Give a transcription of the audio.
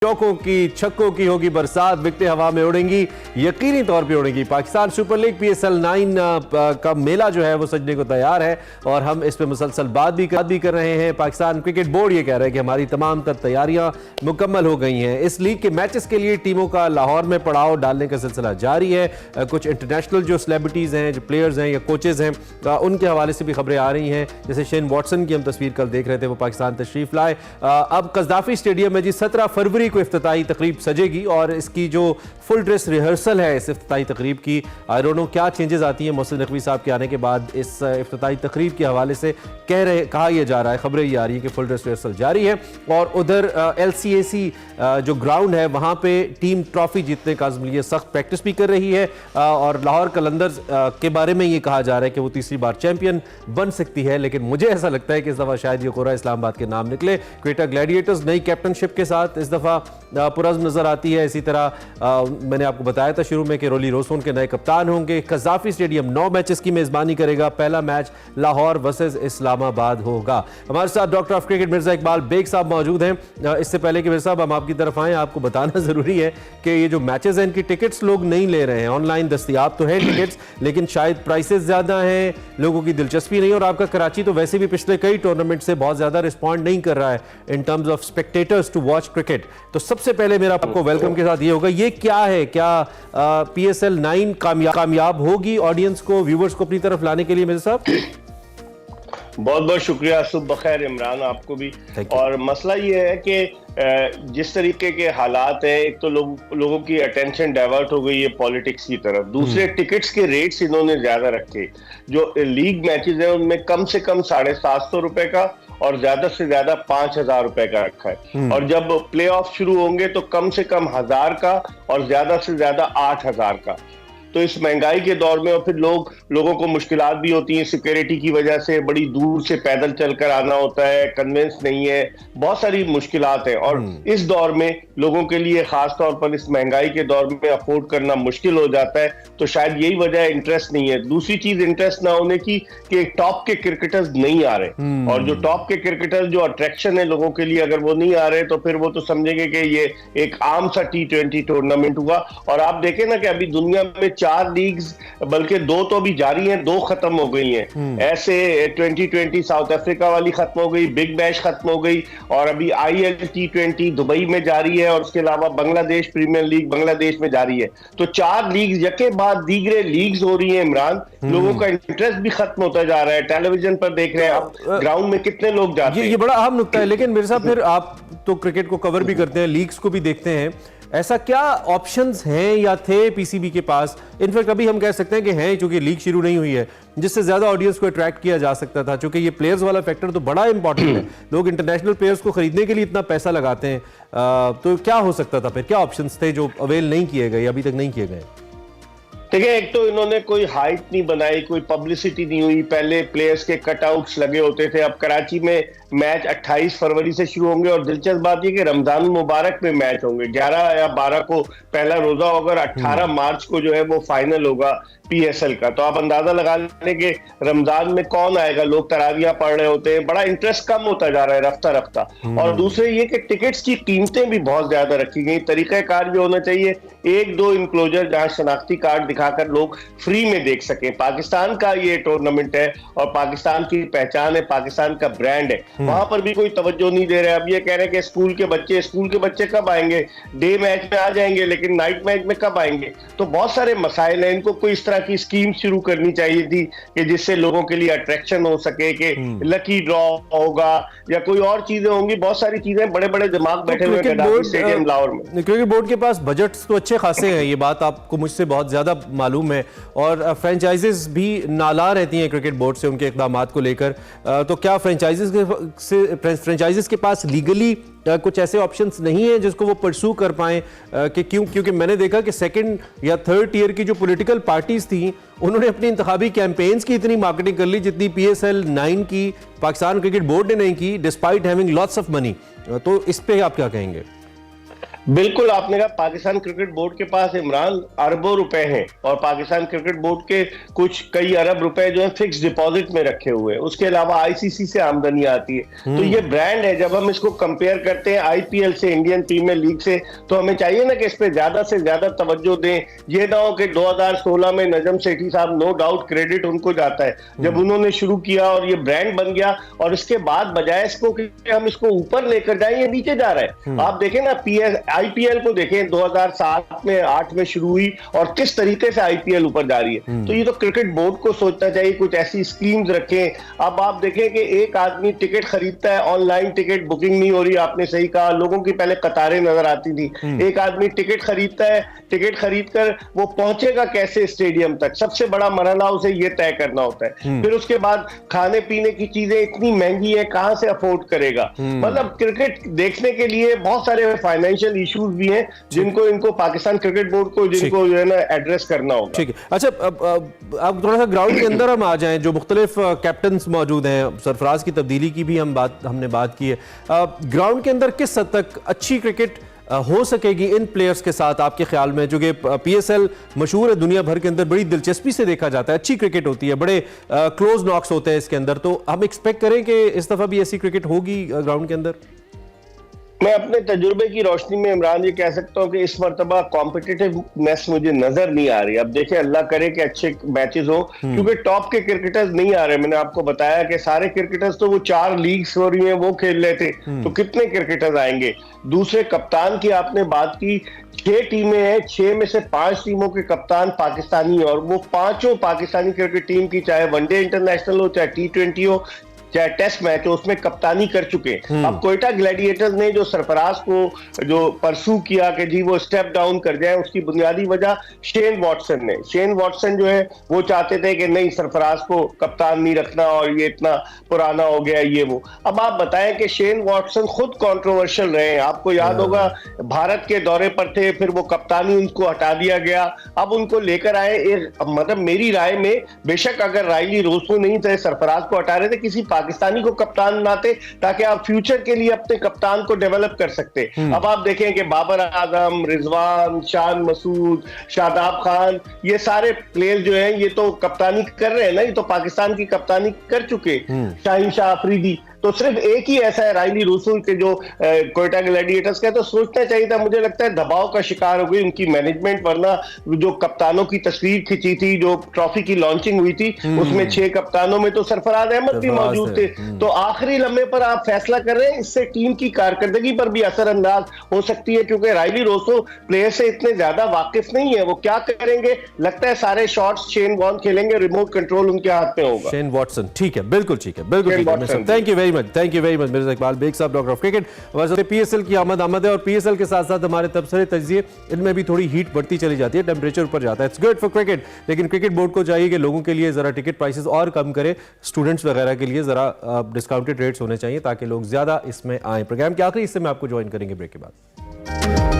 चौकों की छक्कों की होगी बरसात, विकेटें हवा में उड़ेंगी, यकीनी तौर पे उड़ेंगी। पाकिस्तान सुपर लीग PSL 9 का मेला जो है वो सजने को तैयार है और हम इस पे मुसलसल बात भी कर रहे हैं। पाकिस्तान क्रिकेट बोर्ड ये कह रहा है कि हमारी तमाम तर तैयारियां मुकम्मल हो गई हैं। इस लीग के मैचेस के लिए टीमों का लाहौर में पड़ाव डालने का सिलसिला जारी है। कुछ इंटरनेशनल जो सेलिब्रिटीज हैं, जो प्लेयर्स हैं या कोचेज हैं, उनके हवाले से भी खबरें आ रही हैं। जैसे शेन वॉटसन की हम तस्वीर कल देख रहे थे, वो पाकिस्तान तशरीफ लाए। अब कज़दाफी स्टेडियम में जी 17 फरवरी को इफ्तिताई तकरीब सजेगी और इसकी जो फुल ड्रेस रिहर्सल है इस इफ्तिताई तकरीब की, आई डोंट नो क्या चेंजेस आती हैं मोहसिन नकवी साहब के आने के बाद। इस इफ्तिताई तकरीब के हवाले से कहा यह जा रहा है, खबरें ये आ रही है कि फुल ड्रेस रिहर्सल जारी है। और उधर LCAC जो ग्राउंड है वहां पे टीम ट्रॉफी जीतने का अज़्म लिए सख्त प्रैक्टिस भी कर रही है और लाहौर कलंदर्स के बारे में ये कहा जा रहा है कि वो तीसरी बार चैंपियन बन सकती है। लेकिन मुझे ऐसा लगता है कि इस दफ़ा शायद ये कोरा इस्लामाबाद के नाम निकले। क्वेटा ग्लैडिएटर्स नई कैप्टनशिप के साथ इस दफ़ा पुरज़्म नजर आती है। इसी तरह मैंने आपको बताया था शुरू में कि रोली रोसोन के नए कप्तान होंगे। कज़दाफी स्टेडियम 9 मैचेस की मेजबानी करेगा। पहला मैच लाहौर वर्सेस इस्लामाबाद होगा। हमारे साथ doctor of cricket Mirza Iqbal Baig साहब मौजूद हैं। इससे पहले कि मिर्जा साहब हम आपकी तरफ आए, आपको बताना जरूरी है कि ये जो मैचेस हैं इनकी टिकट्स लोग नहीं ले रहे हैं। ऑनलाइन दस्तयाब तो है टिकट्स, लेकिन शायद प्राइसेस ज्यादा हैं, लोगों की दिलचस्पी नहीं। और आपका कराची तो वैसे भी पिछले कई टूर्नामेंट से बहुत ज्यादा रिस्पॉन्ड नहीं कर रहा है in terms of spectators to watch cricket. तो सबसे पहले मेरा आपको वेलकम के साथ ये होगा, ये क्या है, क्या PSL 9 कामयाब होगी ऑडियंस को, व्यूवर्स को अपनी तरफ लाने के लिए मेरे साहब? बहुत बहुत शुक्रिया, सुबह बखैर इमरान, आपको भी। और मसला ये है कि जिस तरीके के हालात हैं, एक तो लोगों की अटेंशन डाइवर्ट हो गई है पॉलिटिक्स की तरफ, दूसरे टिकट्स के रेट्स इन्होंने ज्यादा रखे। जो लीग मैचेस हैं उनमें कम से कम 750 रुपए का और ज्यादा से ज्यादा 5000 रुपए का रखा है। और जब प्ले ऑफ शुरू होंगे तो कम से कम 1000 का और ज्यादा से ज्यादा 8000 का। तो इस महंगाई के दौर में और फिर लोगों को मुश्किलात भी होती हैं सिक्योरिटी की वजह से, बड़ी दूर से पैदल चलकर आना होता है, कन्वेंस नहीं है, बहुत सारी मुश्किलात हैं। और इस दौर में लोगों के लिए खास तौर पर इस महंगाई के दौर में अफोर्ड करना मुश्किल हो जाता है। तो शायद यही वजह है, इंटरेस्ट नहीं है। दूसरी चीज इंटरेस्ट ना होने की कि टॉप के क्रिकेटर्स नहीं आ रहे, और जो टॉप के क्रिकेटर्स जो अट्रैक्शन है लोगों के लिए, अगर वो नहीं आ रहे तो फिर वो तो समझेंगे कि ये एक आम सा T20 टूर्नामेंट हुआ। और आप देखें ना कि अभी दुनिया में 4 लीग्स, बल्कि 2 तो अभी जारी हैं, 2 खत्म हो गई हैं। ऐसे 2020 साउथ अफ्रीका वाली खत्म हो गई, बिग बैश खत्म हो गई, और अभी IL T20 दुबई में जारी है, और उसके अलावा बांग्लादेश प्रीमियर लीग बांग्लादेश में जारी है। तो 4 लीग्स यके बाद दीगरे लीग्स हो रही है इमरान। लोगों का इंटरेस्ट भी खत्म होता जा रहा है, टेलीविजन पर देख रहे हैं आप, ग्राउंड में कितने लोग जाते हैं। ये बड़ा अहम नुकता है। लेकिन मेरे साहब, फिर आप तो क्रिकेट को कवर भी करते हैं, लीग्स को भी देखते हैं, ऐसा क्या ऑप्शंस हैं या थे PCB के पास? इनफैक्ट अभी हम कह सकते हैं कि हैं, क्योंकि लीग शुरू नहीं हुई है, जिससे ज्यादा ऑडियंस को अट्रैक्ट किया जा सकता था। क्योंकि ये प्लेयर्स वाला फैक्टर तो बड़ा इंपॉर्टेंट है, लोग इंटरनेशनल प्लेयर्स को खरीदने के लिए इतना पैसा लगाते हैं। तो क्या हो सकता था फिर, क्या ऑप्शंस थे जो अवेल नहीं किए गए, अभी तक नहीं किए गए? देखिए, एक तो इन्होंने कोई हाइप नहीं बनाई, कोई पब्लिसिटी नहीं हुई। पहले प्लेयर्स के कटआउट्स लगे होते थे, अब कराची में मैच 28 फरवरी से शुरू होंगे। और दिलचस्प बात यह कि रमजान मुबारक में मैच होंगे, 11 या 12 को पहला रोजा होगा और 18 मार्च को जो है वो फाइनल होगा PSL का। तो आप अंदाजा लगा लें कि रमजान में कौन आएगा, लोग तरावियां पढ़ रहे होते हैं, बड़ा इंटरेस्ट कम होता जा रहा है रफ्ता रफ्ता। और दूसरे ये कि टिकट्स की कीमतें भी बहुत ज्यादा रखी गई। तरीकाकार भी होना चाहिए, 1-2 इनक्लोजर जहां शनाख्ती कार्ड दिखाकर लोग फ्री में देख सकें। पाकिस्तान का ये टूर्नामेंट है और पाकिस्तान की पहचान है, पाकिस्तान का ब्रांड है, वहां पर भी कोई तवज्जो नहीं दे रहे। अब ये कह रहे हैं कि स्कूल के बच्चे कब आएंगे, डे मैच में आ जाएंगे लेकिन नाइट मैच में कब आएंगे। तो बहुत सारे मसाइल हैं, इनको कोई इस तरह की स्कीम शुरू करनी चाहिए थी कि जिससे लोगों के लिए अट्रैक्शन हो सके, कि लकी ड्रॉ होगा या कोई और चीजें होंगी। बहुत सारी चीजें, बड़े बड़े दिमाग बैठे हुए गद्दाफी स्टेडियम लाहौर में। क्रिकेट बोर्ड के पास बजट्स तो अच्छे खासे हैं, ये बात आपको मुझसे बहुत ज्यादा मालूम है, और फ्रेंचाइजीज भी नाला रहती हैं क्रिकेट बोर्ड से उनके इक़दामात को लेकर। तो क्या फ्रेंचाइजीज के पास लीगली कुछ ऐसे ऑप्शंस नहीं है जिसको वो परसू कर पाएं? कि क्योंकि मैंने देखा कि सेकंड या थर्ड टीयर की जो पॉलिटिकल पार्टीज थी, उन्होंने अपनी इंतखाबी कैंपेन्स की इतनी मार्केटिंग कर ली जितनी PSL 9 की पाकिस्तान क्रिकेट बोर्ड ने नहीं की, despite having lots of money. तो इस पे आप क्या कहेंगे? बिल्कुल, आपने कहा पाकिस्तान क्रिकेट बोर्ड के पास इमरान अरबों रुपए हैं और पाकिस्तान क्रिकेट बोर्ड के कुछ कई अरब रुपए जो है फिक्स डिपॉजिट में रखे हुए हैं। उसके अलावा आईसीसी से आमदनी आती है। तो ये ब्रांड है। जब हम इसको कंपेयर करते हैं आईपीएल से, इंडियन प्रीमियर लीग से, तो हमें चाहिए ना कि इस पे ज्यादा से ज्यादा तवज्जो दें। ये ना हो कि 2016 में नजम सेठी साहब, नो डाउट क्रेडिट उनको जाता है, जब उन्होंने शुरू किया और ये ब्रांड बन गया, और इसके बाद बजाय इसको कि हम इसको ऊपर लेकर जाएं, ये नीचे जा रहा है। आप देखें ना, आईपीएल को देखें, 2007 में 8 में शुरू हुई और किस तरीके से आईपीएल ऊपर जा रही है। तो ये तो क्रिकेट बोर्ड को सोचना चाहिए, कुछ ऐसी स्कीम्स रखें। अब आप देखें कि एक आदमी टिकट खरीदता है, ऑनलाइन टिकट बुकिंग नहीं हो रही, आपने सही कहा, लोगों की पहले कतारें नजर आती थी। एक आदमी टिकट खरीदता है, टिकट खरीदकर वो पहुंचेगा कैसे स्टेडियम तक, सबसे बड़ा मरहला उसे ये तय करना होता है। फिर उसके बाद खाने पीने की चीजें इतनी महंगी है, कहां से अफोर्ड करेगा। मतलब क्रिकेट देखने के लिए बहुत सारे फाइनेंशियल इश्यूज भी हैं जिनको इनको पाकिस्तान क्रिकेट बोर्ड को जिनको जो है ना एड्रेस करना होगा। ठीक है। अच्छा, अब थोड़ा सा ग्राउंड के अंदर हम आ जाएं। जो मुख्तलिफ कैप्टन्स मौजूद हैं, सरफराज की तब्दीली की भी हमने बात की है। ग्राउंड के अंदर किस हद तक अच्छी क्रिकेट हो सकेगी इन प्लेयर्स के साथ आपके ख्याल में, जो कि पीएसएल मशहूर है दुनिया भर के अंदर, बड़ी दिलचस्पी से देखा जाता है, अच्छी क्रिकेट होती है, बड़े क्लोज नॉक्स होते हैं इसके अंदर, तो हम एक्सपेक्ट करें कि इस दफा भी ऐसी क्रिकेट होगी ग्राउंड के अंदर? मैं अपने तजुर्बे की रोशनी में इमरान ये कह सकता हूँ कि इस मरतबा कॉम्पिटिटिवनेस मुझे नजर नहीं आ रही। अब देखिए, अल्लाह करे कि अच्छे मैचेस हो, क्योंकि टॉप के क्रिकेटर्स नहीं आ रहे। मैंने आपको बताया कि सारे क्रिकेटर्स तो वो 4 लीग्स हो रही हैं वो खेल रहे थे, तो कितने क्रिकेटर्स आएंगे। दूसरे कप्तान की आपने बात की, 6 टीमें हैं, 6 में से 5 टीमों के कप्तान पाकिस्तानी, और वो पांचों पाकिस्तानी क्रिकेट टीम की, चाहे वनडे इंटरनेशनल हो, चाहे T20 हो, चाहे टेस्ट मैच हो, उसमें कप्तानी कर चुके हैं। अब कोयटा ग्लैडिएटर्स ने जो सरफराज को जो परसू किया कि जी वो स्टेप डाउन कर जाए, उसकी बुनियादी वजह शेन वॉटसन जो है वो चाहते थे कि नहीं, सरफराज को कप्तान नहीं रखना और ये इतना पुराना हो गया ये वो। अब आप बताएं कि शेन वॉटसन खुद कंट्रोवर्शियल रहे हैं। आपको याद होगा, भारत के दौरे पर थे, फिर वो कप्तानी उनको हटा दिया गया, अब उनको लेकर आए। मतलब मेरी राय में, बेशक अगर राइली रोसो नहीं थे, सरफराज को हटा रहे थे, किसी पाकिस्तानी को कप्तान बनाते ताकि आप फ्यूचर के लिए अपने कप्तान को डेवलप कर सकते। अब आप देखें कि बाबर आजम, रिजवान, शान मसूद, शादाब खान, ये सारे प्लेयर जो हैं ये तो कप्तानी कर रहे हैं ना, ये तो पाकिस्तान की कप्तानी कर चुके। शाहीन शाह अफरीदी, तो सिर्फ एक ही ऐसा है राइली रूसूल के जो कोयटा ग्लैडिएटर्स का। तो सोचना चाहिए था, मुझे लगता है दबाव का शिकार हो गई उनकी मैनेजमेंट, वरना जो कप्तानों की तस्वीर खिंची थी, जो ट्रॉफी की लॉन्चिंग हुई थी, उसमें 6 कप्तानों में तो सरफराज अहमद भी मौजूद थे। तो आखिरी लम्हे पर आप फैसला कर रहे हैं, इससे टीम की कारकर्दगी पर भी असरअंदाज हो सकती है, क्योंकि राइली रोसो प्लेयर से इतने ज्यादा वाकिफ नहीं है। वो क्या करेंगे, लगता है सारे शॉट्स शेन वॉर्न खेलेंगे, रिमोट कंट्रोल उनके हाथ में होगा। शेन वॉटसन, ठीक है, बिल्कुल ठीक है, बिल्कुल ठीक है। Thank you very much Mirza Iqbal Baig साहब, डॉक्टर ऑफ क्रिकेट। वैसे पीएसएल की आमद है, और पीएसएल के साथ साथ हमारे तबसरे तजिए, इनमें भी थोड़ी हीट बढ़ती चली जाती है, टेम्परेचर ऊपर जाता है। इट्स गुड फॉर क्रिकेट, लेकिन क्रिकेट बोर्ड को चाहिए कि लोगों के लिए जरा टिकट प्राइसेस और कम करे, स्टूडेंट्स वगैरह के लिए जरा डिस्काउंटेड रेट्स होने चाहिए ताकि लोग ज्यादा इसमें आए। प्रोग्राम के आखिरी हिस्से में आपको ज्वाइन करेंगे ब्रेक के बाद।